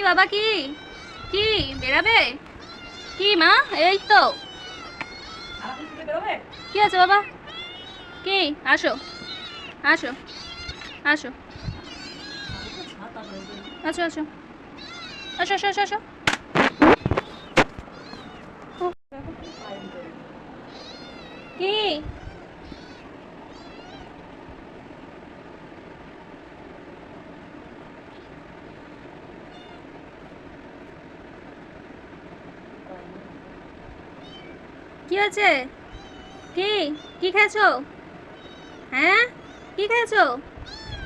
বাবা কি কি বেরাবে কি মা? এই তো। কি আছে বাবা? কি? আসো আসো আসো আসো আসো আসো আসো আসো আসো। কি? কি আছে? কি? কি খেয়েছো? হ্যাঁ, কি খেয়েছো?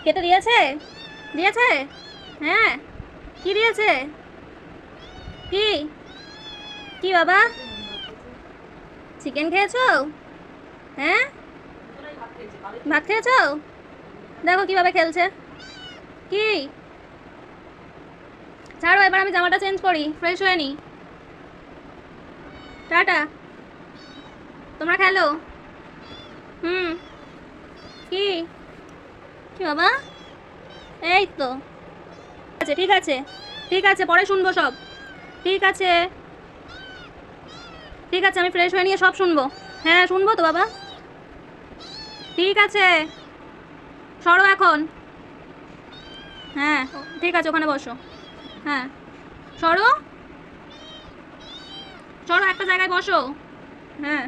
খেতে দিয়েছে? দিয়েছে? হ্যাঁ, কি দিয়েছে? কি? কি বাবা? চিকেন খেয়েছো? হ্যাঁ, ভাত খেয়েছো? দেখো কিভাবে খেলছে। কি? ছাড়ো, এবার আমি জামাটা চেঞ্জ করি, ফ্রেশ হয়ে নি। টাটা, তোমরা খেলো। হুম। কি? কি বাবা? এই তো। আচ্ছা ঠিক আছে, ঠিক আছে, পরে শুনবো সব। ঠিক আছে, ঠিক আছে, আমি ফ্রেশ হয়ে নিয়ে সব শুনবো। হ্যাঁ শুনবো তো বাবা। ঠিক আছে, সরো এখন। হ্যাঁ ঠিক আছে, ওখানে বসো। হ্যাঁ সরো, সরো, একটা জায়গায় বসো। হ্যাঁ।